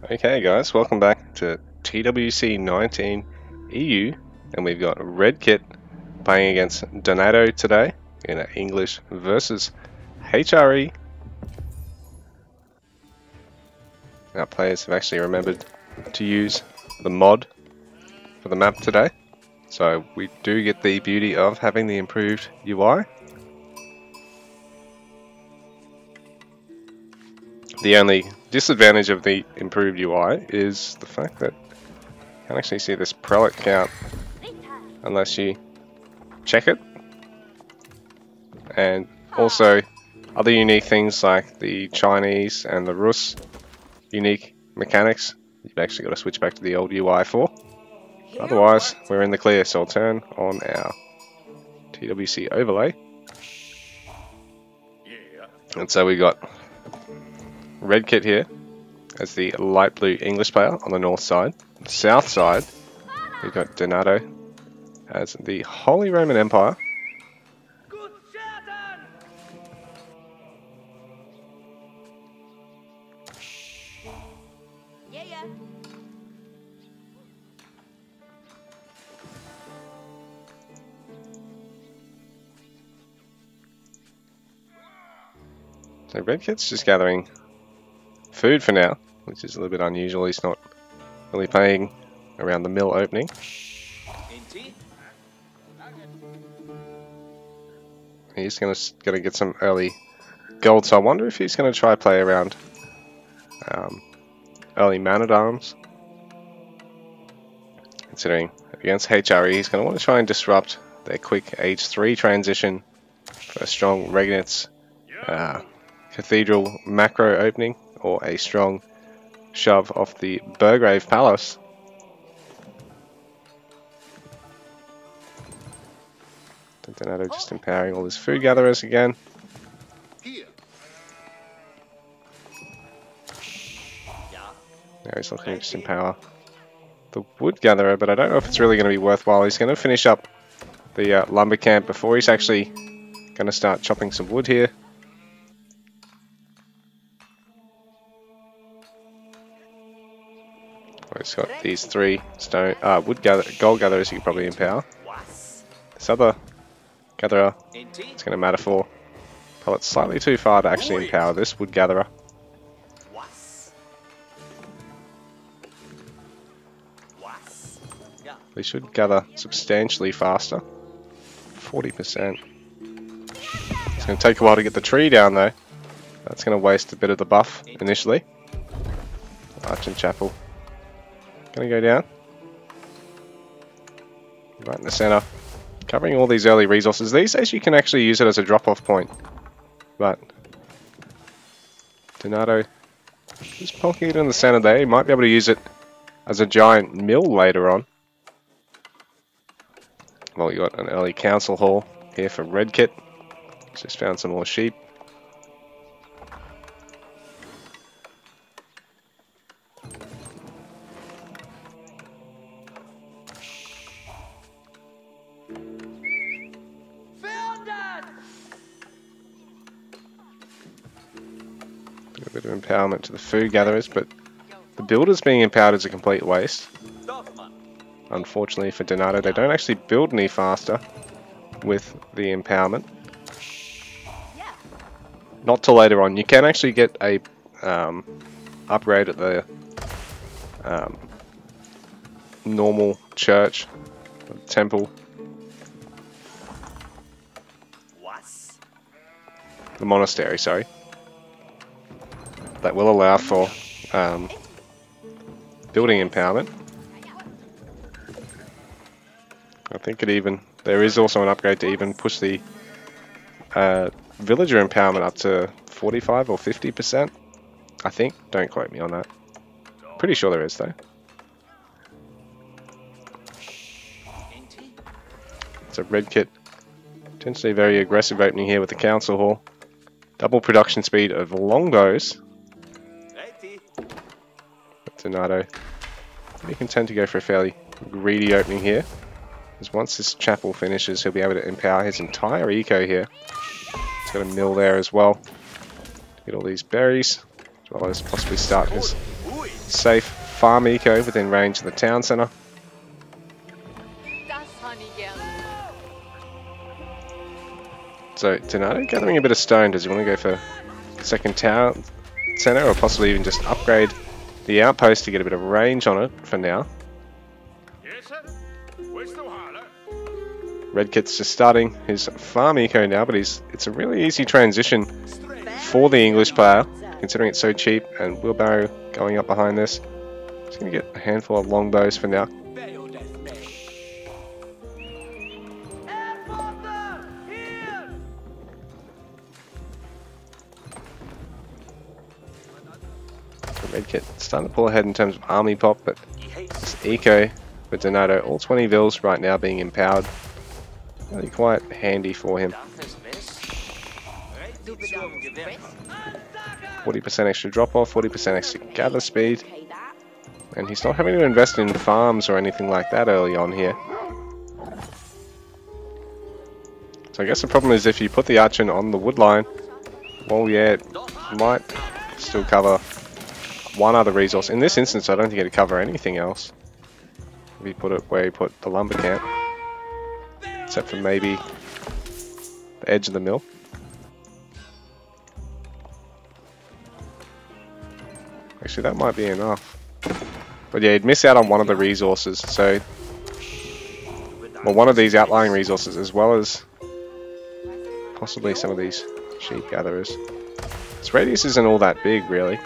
Okay guys, welcome back to TWC 19 EU, and we've got Redkit playing against Donato today in an English versus HRE. Our players have actually remembered to use the mod for the map today, so we do get the beauty of having the improved UI. The only disadvantage of the improved UI is the fact that you can't actually see this prelate count unless you check it. And also other unique things like the Chinese and the Rus unique mechanics, you've actually got to switch back to the old UI for. Otherwise, we're in the clear, so I'll turn on our TWC overlay. And so we got Redkit here as the light blue English player on the north side. The south side, we've got Donato as the Holy Roman Empire. So Redkit's just gathering food for now, which is a little bit unusual. He's not really playing around the mill opening. He's going to get some early gold, so I wonder if he's going to try play around early man-at-arms. Considering against HRE, he's going to want to try and disrupt their quick Age 3 transition for a strong Regnitz Cathedral macro opening, or a strong shove off the Burgrave Palace. Donato just empowering all his food gatherers again. Now he's looking to just empower the wood gatherer, but I don't know if it's really going to be worthwhile. He's going to finish up the lumber camp before he's actually going to start chopping some wood here. He's got these three stone gold gatherers he can probably empower. This other gatherer, it's going to matter for. Well, it's slightly too far to actually empower this wood gatherer. They should gather substantially faster. 40%. It's going to take a while to get the tree down though. That's going to waste a bit of the buff initially. Arch and Chapel. Going to go down. Right in the center. Covering all these early resources. These days you can actually use it as a drop-off point. But Donato just poking it in the center there. He might be able to use it as a giant mill later on. Well, we got an early council hall here for Redkit. Just found some more sheep. A bit of empowerment to the food gatherers, but the builders being empowered is a complete waste. Unfortunately for Donato, they don't actually build any faster with the empowerment. Not till later on. You can actually get a upgrade at the normal church, temple. The monastery, sorry. That will allow for building empowerment. I think there is also an upgrade to even push the villager empowerment up to 45 or 50%. I think. Don't quote me on that. Pretty sure there is though. It's a Redkit. Potentially very aggressive opening here with the council hall. Double production speed of longbows. Donato, he can tend to go for a fairly greedy opening here, because once this chapel finishes, he'll be able to empower his entire eco here. He's got a mill there as well. Get all these berries, as well as possibly start his safe farm eco within range of the town centre. So Donato gathering a bit of stone. Does he want to go for second town centre, or possibly even just upgrade the outpost to get a bit of range on it for now? Redkit's just starting his farm eco now, but it's a really easy transition for the English player, considering it's so cheap, and wheelbarrow going up behind this. He's going to get a handful of longbows for now. Redkit starting to pull ahead in terms of army pop, but this eco with Donato, all 20 vils right now being empowered. Really quite handy for him. 40% extra drop off, 40% extra gather speed. And he's not having to invest in farms or anything like that early on here. So I guess the problem is if you put the archer on the wood line, well yeah, it might still cover one other resource. In this instance I don't think it'd cover anything else. If you put it where you put the lumber camp. Except for maybe the edge of the mill. Actually, that might be enough. But yeah, you'd miss out on one of the resources. So, well, one of these outlying resources, as well as possibly some of these sheep gatherers. Its radius isn't all that big, really.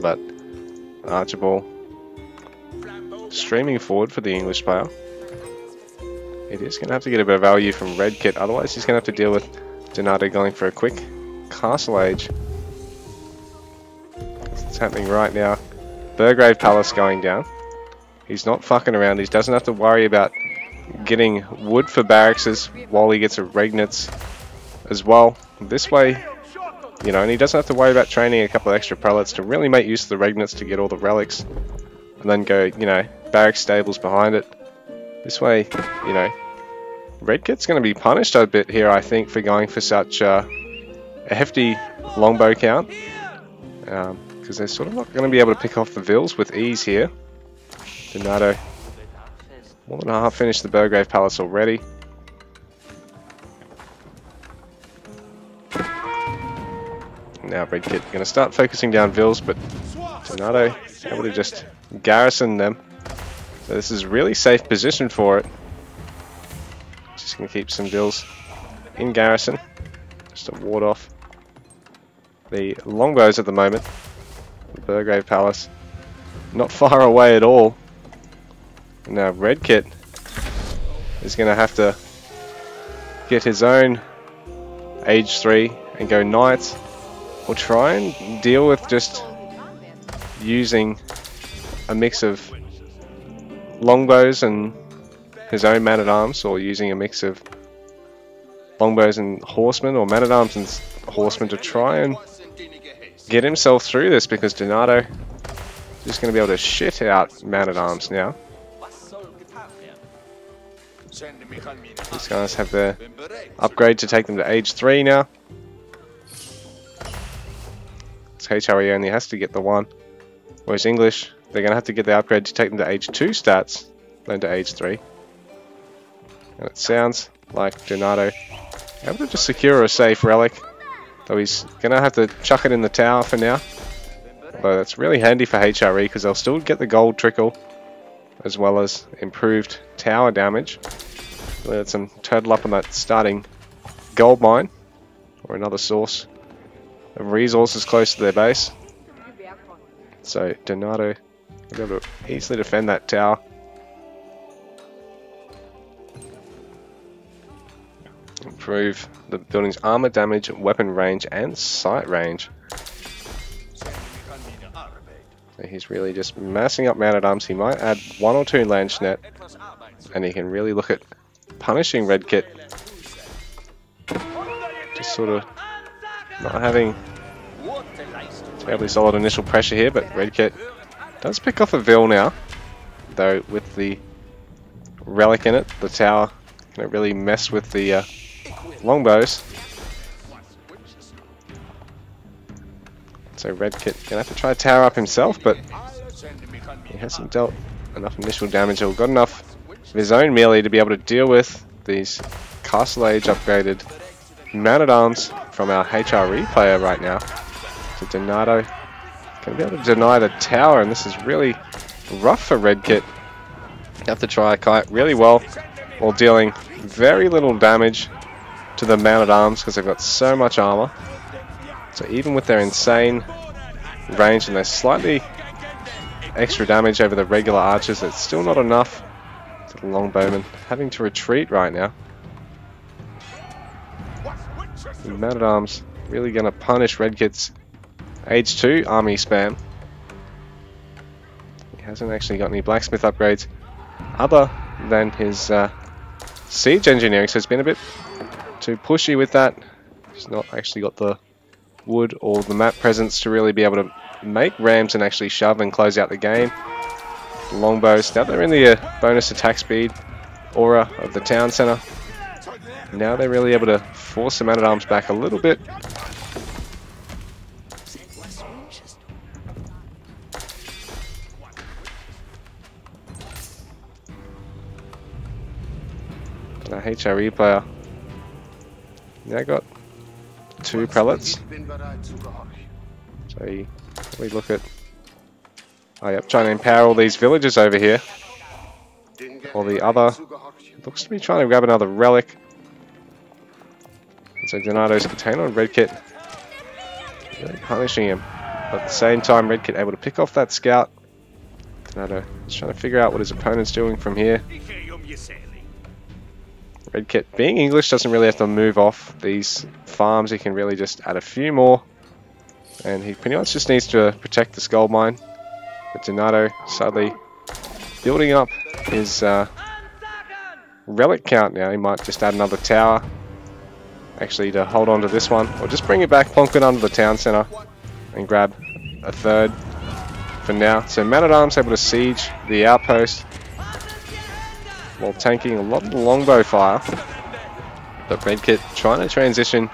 But Archibald streaming forward for the English player. It is going to have to get a bit of value from Redkit, otherwise he's going to have to deal with Donato going for a quick castle age. It's happening right now. Burgrave Palace going down. He's not fucking around, he doesn't have to worry about getting wood for barracks while he gets a Regnitz as well. This way, you know, and he doesn't have to worry about training a couple of extra prelates to really make use of the Regnitz to get all the relics. And then go, you know, barrack stables behind it. This way, you know, Redkit's going to be punished a bit here, I think, for going for such a hefty longbow count. Because they're sort of not going to be able to pick off the vils with ease here. Donato, more than half finished the Burgrave Palace already. Now Redkit going to start focusing down vils, but Donato able to just garrison them. So this is a really safe position for it. Just going to keep some vils in garrison, just to ward off the longbows at the moment. The Burgrave Palace not far away at all. Now Redkit is going to have to get his own age 3 and go knights, or try and deal with just using a mix of longbows and his own man-at-arms, or using a mix of longbows and horsemen, or man-at-arms and horsemen, to try and get himself through this, because Donato is just going to be able to shit out man-at-arms now. These guys have their upgrade to take them to age 3 now. It's HRE only has to get the 1. Whereas English, they're going to have to get the upgrade to take them to age 2 stats, then to age 3. And it sounds like Donato able to just secure a safe relic, though he's going to have to chuck it in the tower for now. Although that's really handy for HRE, because they'll still get the gold trickle, as well as improved tower damage. Let them turtle up on that starting gold mine, or another source of resources close to their base. So Donato will be able to easily defend that tower. Improve the building's armor damage, weapon range, and sight range. So he's really just massing up man-at-arms. He might add 1 or 2 Lanchnet, and he can really look at punishing Redkit. Just sort of not having terribly solid initial pressure here, but Redkit does pick off a Vil now, though with the relic in it. The tower can really mess with the longbows. So Redkit gonna have to try to tower up himself, but he hasn't dealt enough initial damage or got enough of his own melee to be able to deal with these Castle Age upgraded Man-at-Arms from our HRE player right now. So Donato can be able to deny the tower, and this is really rough for Redkit. Have to try kite really well while dealing very little damage to the Man-at-Arms because they've got so much armor. So even with their insane range and their slightly extra damage over the regular archers, it's still not enough. So the longbowmen having to retreat right now. The Man-at-Arms really going to punish Redkit's Age 2 army spam. He hasn't actually got any blacksmith upgrades other than his siege engineering, so it's been a bit too pushy with that. He's not actually got the wood or the map presence to really be able to make rams and actually shove and close out the game. The longbows, now they're in the bonus attack speed aura of the town center. Now they're really able to force the Man-at-Arms back a little bit. Our HRE player now got 2 prelates. So we look at, oh yep, trying to empower all these villagers over here. Or the other looks to be trying to grab another relic. And so Donato's container on Redkit really punishing him. But at the same time, Redkit able to pick off that scout. Donato is trying to figure out what his opponent's doing from here. Redkit, being English, doesn't really have to move off these farms. He can really just add a few more. And he pretty much just needs to protect this gold mine. But Donato sadly building up his relic count now. He might just add another tower. Actually, to hold on to this one. Or just bring it back, plonk it under the town center. And grab a third for now. So Man-at-Arms able to siege the outpost, while tanking a lot of the longbow fire. But Redkit trying to transition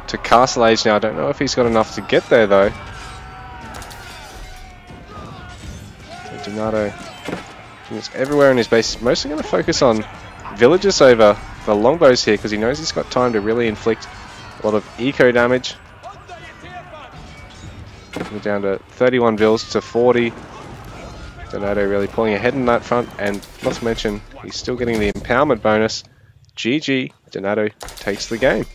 to Castle Age now. I don't know if he's got enough to get there though. So Donato is everywhere in his base. He's mostly going to focus on villagers over the longbows here because he knows he's got time to really inflict a lot of eco damage. We're down to 31 vills to 40. Donato really pulling ahead in that front, and not to mention he's still getting the empowerment bonus. GG, Donato takes the game.